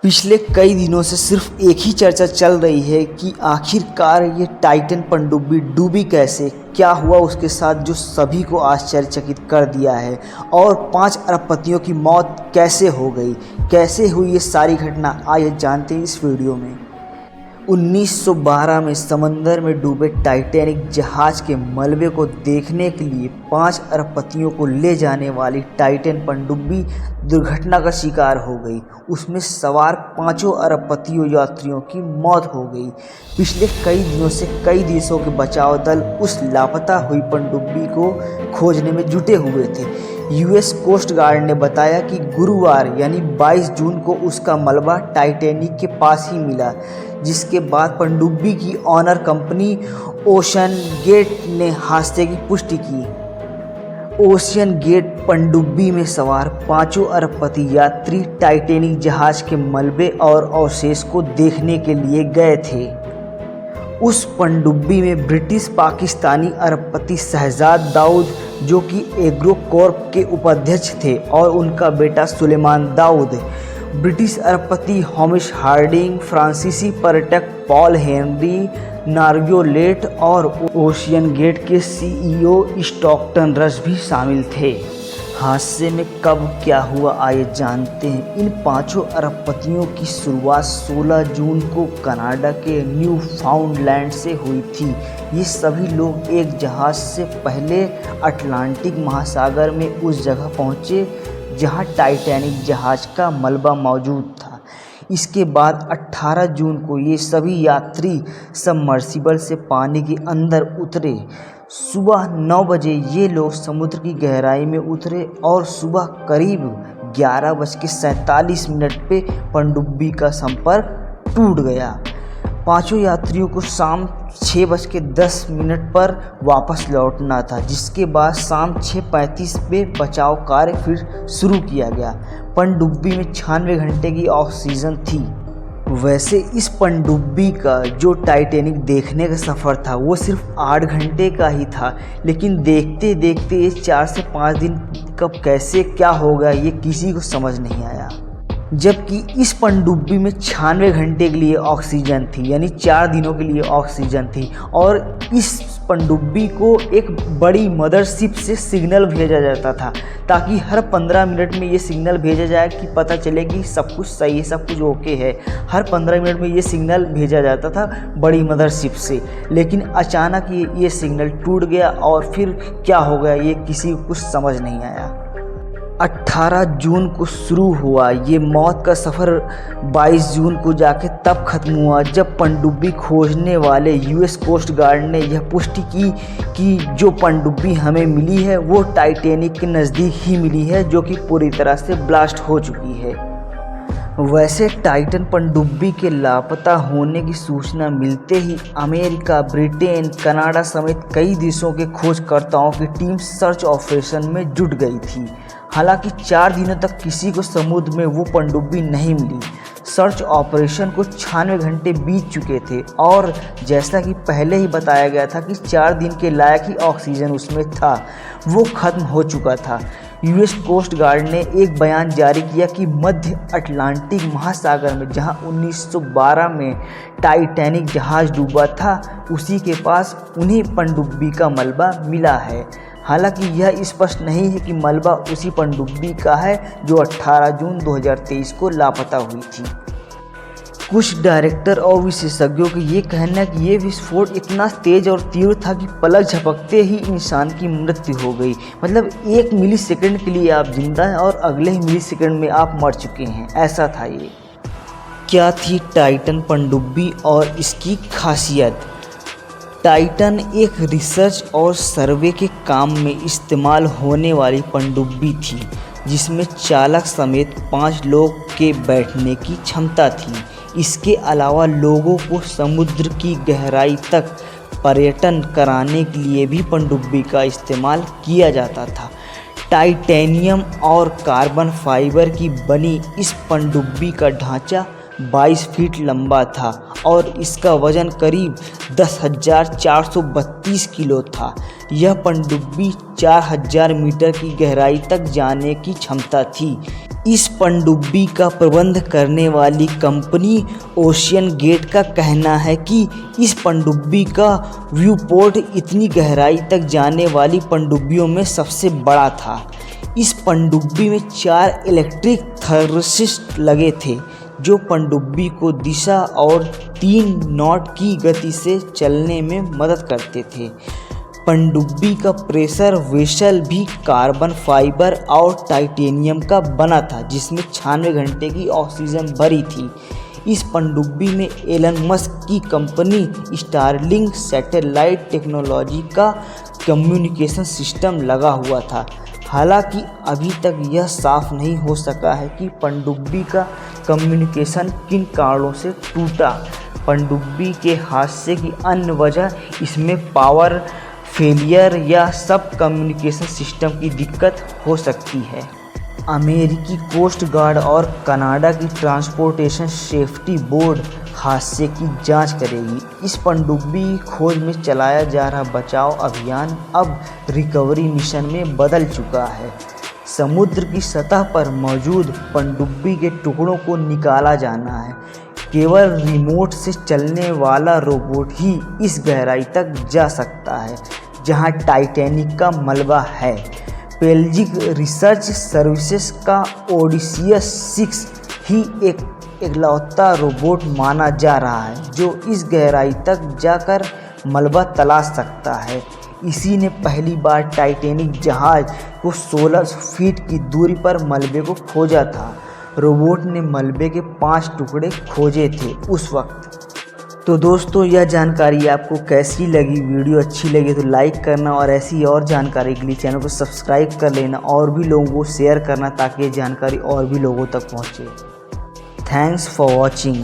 पिछले कई दिनों से सिर्फ एक ही चर्चा चल रही है कि आखिरकार ये टाइटन पनडुब्बी डूबी कैसे, क्या हुआ उसके साथ जो सभी को आश्चर्यचकित कर दिया है, और 5 अरबपतियों की मौत कैसे हो गई, कैसे हुई ये सारी घटना, आइए जानते हैं इस वीडियो में। 1912 में समंदर में डूबे टाइटैनिक जहाज के मलबे को देखने के लिए 5 अरबपतियों को ले जाने वाली टाइटन पनडुब्बी दुर्घटना का शिकार हो गई। उसमें सवार 5 अरबपतियों यात्रियों की मौत हो गई। पिछले कई दिनों से कई देशों के बचाव दल उस लापता हुई पनडुब्बी को खोजने में जुटे हुए थे। यूएस कोस्ट गार्ड ने बताया कि गुरुवार यानी 22 जून को उसका मलबा टाइटैनिक के पास ही मिला, जिसके बाद पनडुब्बी की ऑनर कंपनी ओशन गेट ने हादसे की पुष्टि की। ओशियन गेट पनडुब्बी में सवार 5 अरबपति यात्री टाइटैनिक जहाज के मलबे और अवशेष को देखने के लिए गए थे। उस पनडुब्बी में ब्रिटिश पाकिस्तानी अरबपति शहजाद दाऊद, जो कि एग्रो कॉर्प के उपाध्यक्ष थे, और उनका बेटा सुलेमान दाऊद, ब्रिटिश अरबपति हॉमिश हार्डिंग, फ्रांसीसी पर्यटक पॉल हेनरी नार्गोलेट और ओशियन गेट के सीईओ स्टॉकटन रश भी शामिल थे। हादसे में कब क्या हुआ आइए जानते हैं। इन 5 अरबपतियों की शुरुआत 16 जून को कनाडा के न्यू फाउंडलैंड से हुई थी। ये सभी लोग एक जहाज से पहले अटलांटिक महासागर में उस जगह पहुंचे जहां टाइटैनिक जहाज का मलबा मौजूद था। इसके बाद 18 जून को ये सभी यात्री सबमर्सिबल से पानी के अंदर उतरे। सुबह 9 बजे ये लोग समुद्र की गहराई में उतरे और सुबह करीब 11:47 पे पनडुब्बी का संपर्क टूट गया। 5 यात्रियों को शाम 6:10 पर वापस लौटना था, जिसके बाद शाम 6:35 पे बचाव कार्य फिर शुरू किया गया। पनडुब्बी में 96 घंटे की ऑक्सीजन थी। वैसे इस पनडुब्बी का जो टाइटैनिक देखने का सफ़र था वो सिर्फ 8 घंटे का ही था, लेकिन देखते देखते ये 4 से 5 दिन कब कैसे क्या हो गया ये किसी को समझ नहीं आया। जबकि इस पनडुब्बी में 96 घंटे के लिए ऑक्सीजन थी, यानी 4 दिनों के लिए ऑक्सीजन थी, और इस पनडुब्बी को एक बड़ी मदरशिप से सिग्नल भेजा जाता था, ताकि हर 15 मिनट में ये सिग्नल भेजा जाए कि पता चले कि सब कुछ सही है, सब कुछ ओके है। हर 15 मिनट में ये सिग्नल भेजा जाता था बड़ी मदरशिप से, लेकिन अचानक ये सिग्नल टूट गया और फिर क्या हो गया ये किसी को कुछ समझ नहीं आया। 18 जून को शुरू हुआ ये मौत का सफ़र 22 जून को जाके तब खत्म हुआ जब पनडुब्बी खोजने वाले यूएस कोस्ट गार्ड ने यह पुष्टि की कि जो पनडुब्बी हमें मिली है वो टाइटैनिक के नज़दीक ही मिली है, जो कि पूरी तरह से ब्लास्ट हो चुकी है। वैसे टाइटन पनडुब्बी के लापता होने की सूचना मिलते ही अमेरिका, ब्रिटेन, कनाडा समेत कई देशों के खोजकर्ताओं की टीम सर्च ऑपरेशन में जुट गई थी। हालांकि 4 दिनों तक किसी को समुद्र में वो पनडुब्बी नहीं मिली। सर्च ऑपरेशन को 96 घंटे बीत चुके थे, और जैसा कि पहले ही बताया गया था कि 4 दिन के लायक ही ऑक्सीजन उसमें था, वो खत्म हो चुका था। यूएस कोस्ट गार्ड ने एक बयान जारी किया कि मध्य अटलांटिक महासागर में जहां 1912 में टाइटैनिक जहाज डूबा था, उसी के पास उन्हीं पनडुब्बी का मलबा मिला है। हालांकि यह स्पष्ट नहीं है कि मलबा उसी पनडुब्बी का है जो 18 जून 2023 को लापता हुई थी। कुछ डायरेक्टर और विशेषज्ञों का ये कहना है कि ये विस्फोट इतना तेज और तीव्र था कि पलक झपकते ही इंसान की मृत्यु हो गई। मतलब 1 मिली सेकेंड के लिए आप जिंदा हैं और अगले ही मिली सेकेंड में आप मर चुके हैं, ऐसा था ये। क्या थी टाइटन पनडुब्बी और इसकी खासियत? टाइटन एक रिसर्च और सर्वे के काम में इस्तेमाल होने वाली पनडुब्बी थी, जिसमें चालक समेत 5 लोग के बैठने की क्षमता थी। इसके अलावा लोगों को समुद्र की गहराई तक पर्यटन कराने के लिए भी पनडुब्बी का इस्तेमाल किया जाता था। टाइटेनियम और कार्बन फाइबर की बनी इस पनडुब्बी का ढांचा 22 फीट लंबा था और इसका वजन करीब 10,432 किलो था। यह पनडुब्बी 4,000 मीटर की गहराई तक जाने की क्षमता थी। इस पनडुब्बी का प्रबंध करने वाली कंपनी ओशियन गेट का कहना है कि इस पनडुब्बी का व्यू पोर्ट इतनी गहराई तक जाने वाली पनडुब्बियों में सबसे बड़ा था। इस पनडुब्बी में 4 इलेक्ट्रिक थर्सिस्ट लगे थे जो पनडुब्बी को दिशा और 3 नॉट की गति से चलने में मदद करते थे। पनडुब्बी का प्रेशर वेसल भी कार्बन फाइबर और टाइटेनियम का बना था जिसमें 96 घंटे की ऑक्सीजन भरी थी। इस पनडुब्बी में एलन मस्क की कंपनी स्टारलिंक सैटेलाइट टेक्नोलॉजी का कम्युनिकेशन सिस्टम लगा हुआ था। हालांकि अभी तक यह साफ नहीं हो सका है कि पनडुब्बी का कम्युनिकेशन किन कारणों से टूटा। पनडुब्बी के हादसे की अन्य वजह इसमें पावर फेलियर या सब कम्युनिकेशन सिस्टम की दिक्कत हो सकती है। अमेरिकी कोस्ट गार्ड और कनाडा की ट्रांसपोर्टेशन सेफ्टी बोर्ड हादसे की जांच करेगी। इस पनडुब्बी खोज में चलाया जा रहा बचाव अभियान अब रिकवरी मिशन में बदल चुका है। समुद्र की सतह पर मौजूद पनडुब्बी के टुकड़ों को निकाला जाना है। केवल रिमोट से चलने वाला रोबोट ही इस गहराई तक जा सकता है जहां टाइटैनिक का मलबा है। पेल्जिक रिसर्च सर्विसेज का ओडिसियस 6 ही एक इकलौता रोबोट माना जा रहा है जो इस गहराई तक जाकर मलबा तलाश सकता है। इसी ने पहली बार टाइटैनिक जहाज को 16 फीट की दूरी पर मलबे को खोजा था। रोबोट ने मलबे के 5 टुकड़े खोजे थे उस वक्त। तो दोस्तों, यह जानकारी आपको कैसी लगी? वीडियो अच्छी लगी तो लाइक करना और ऐसी और जानकारी के लिए चैनल को सब्सक्राइब कर लेना और भी लोगों को शेयर करना ताकि ये जानकारी और भी लोगों तक पहुँचे। Thanks for watching.